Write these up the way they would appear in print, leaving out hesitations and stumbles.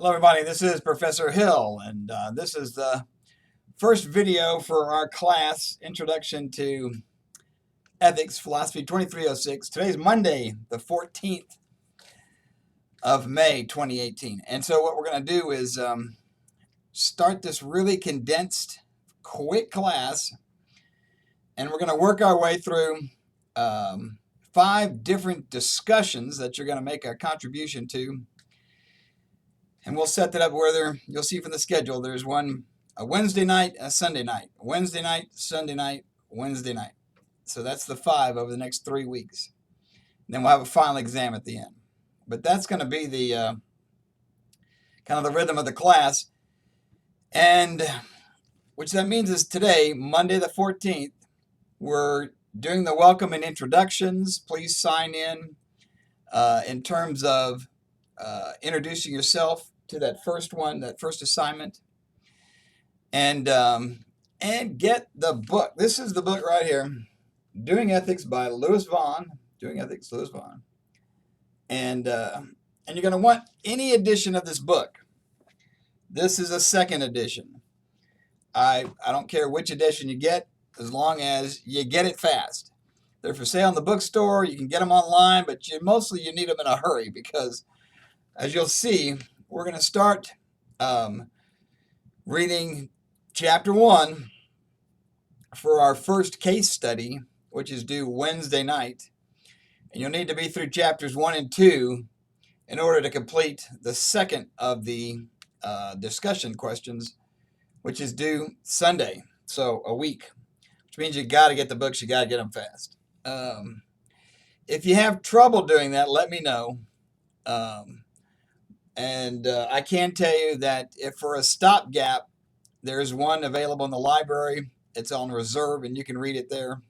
Hello, everybody. This is Professor Hill, and this is the first video for our class, Introduction to Ethics, Philosophy 2306. Today's Monday, the 14th of May, 2018. And so what we're going to do is start this really condensed, quick class, and we're going to work our way through 5 different discussions that you're going to make a contribution to. And we'll set that up where you'll see from the schedule, there's one a Wednesday night and a Sunday night. Wednesday night, Sunday night, Wednesday night. So that's the 5 over the next 3 weeks. And then we'll have a final exam at the end. But that's going to be the kind of the rhythm of the class. And which that means is today, Monday the 14th, we're doing the welcome and introductions. Please sign in terms of introducing yourself to that first one, that first assignment, and get the book. This is the book right here, Doing Ethics by Vaughn. Doing Ethics, Louis Vaughn, and you're going to want any edition of this book. This is a second edition. I don't care which edition you get, as long as you get it fast. They're for sale in the bookstore. You can get them online, but mostly you need them in a hurry because, as you'll see, we're going to start reading Chapter 1 for our first case study, which is due Wednesday night. And you'll need to be through Chapters 1 and 2 in order to complete the second of the discussion questions, which is due Sunday, so a week, which means you got to get the books, you got to get them fast. If you have trouble doing that, let me know. I can tell you that if for a stopgap, there's one available in the library. It's on reserve, and you can read it there.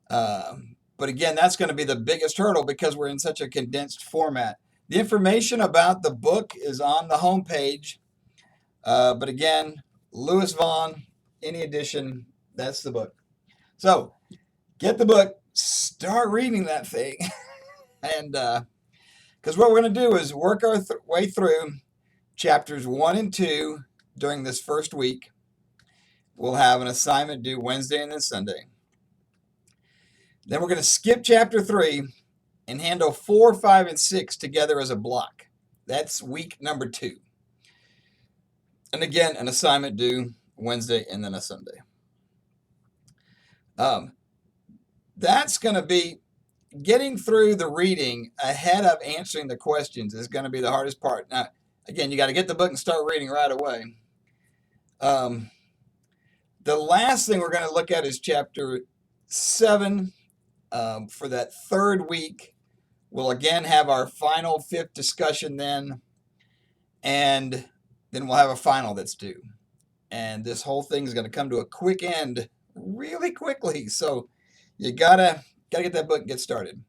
But again, that's going to be the biggest hurdle because we're in such a condensed format. The information about the book is on the homepage. But again, Louis Vaughn, any edition, that's the book. So get the book, start reading that thing, and because what we're going to do is work our way through Chapters 1 and 2 during this first week. We'll have an assignment due Wednesday and then Sunday. Then we're going to skip Chapter 3 and handle 4, 5, and 6 together as a block. That's week number 2. And again, an assignment due Wednesday and then a Sunday. That's going to be getting through the reading ahead of answering the questions is going to be the hardest part. Now, again, you got to get the book and start reading right away. The last thing we're going to look at is Chapter 7 for that third week. We'll again have our final 5th discussion then, and then we'll have a final that's due. And this whole thing is going to come to a quick end really quickly. So you gotta get that book and get started.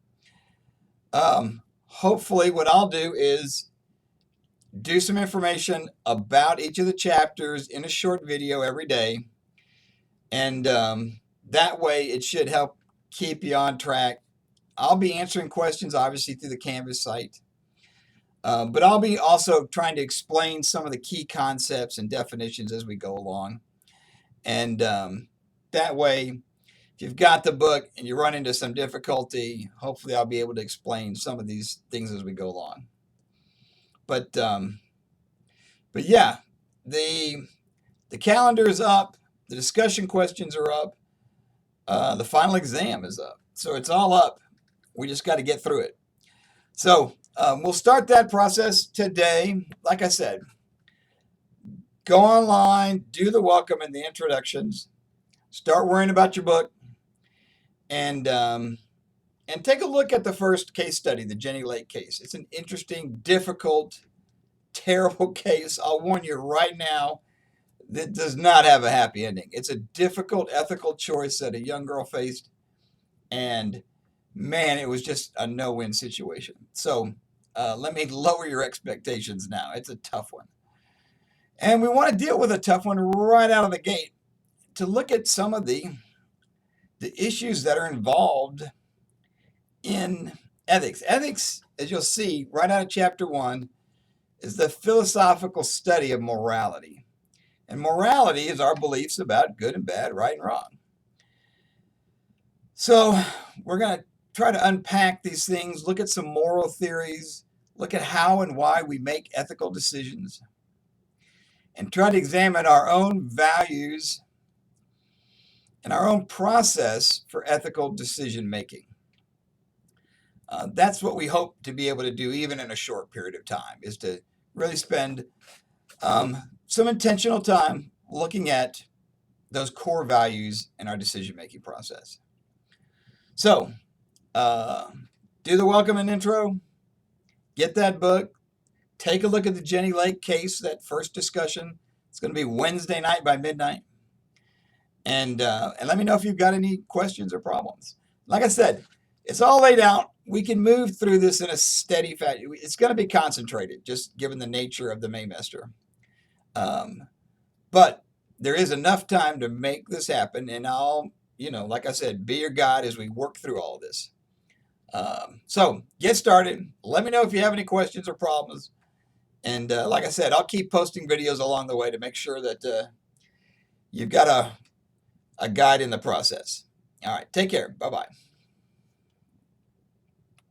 Hopefully what I'll do is do some information about each of the chapters in a short video every day. And that way it should help keep you on track. I'll be answering questions, obviously, through the Canvas site. But I'll be also trying to explain some of the key concepts and definitions as we go along. And that way, if you've got the book and you run into some difficulty, hopefully I'll be able to explain some of these things as we go along. But yeah, the calendar is up. The discussion questions are up. The final exam is up. So it's all up. We just got to get through it. So we'll start that process today. Like I said, go online, do the welcome and the introductions, start worrying about your book, and take a look at the first case study, the Jenny Lake case. It's an interesting, difficult, terrible case. I'll warn you right now, that does not have a happy ending. It's a difficult ethical choice that a young girl faced, and man, it was just a no-win situation. So let me lower your expectations now. It's a tough one. And we want to deal with a tough one right out of the gate to look at some of the issues that are involved in ethics. Ethics, as you'll see right out of Chapter 1, is the philosophical study of morality. And morality is our beliefs about good and bad, right and wrong. So we're going to try to unpack these things, look at some moral theories, look at how and why we make ethical decisions, and try to examine our own values and our own process for ethical decision making. That's what we hope to be able to do even in a short period of time, is to really spend some intentional time looking at those core values in our decision-making process. So, do the welcome and intro, get that book, take a look at the Jenny Lake case, that first discussion. It's going to be Wednesday night by midnight. And let me know if you've got any questions or problems. Like I said, it's all laid out. We can move through this in a steady fashion. It's going to be concentrated, just given the nature of the Maymester. But there is enough time to make this happen, and I'll, like I said, be your guide as we work through all of this. So get started. Let me know if you have any questions or problems. And like I said, I'll keep posting videos along the way to make sure that you've got a guide in the process. All right, take care. Bye-bye.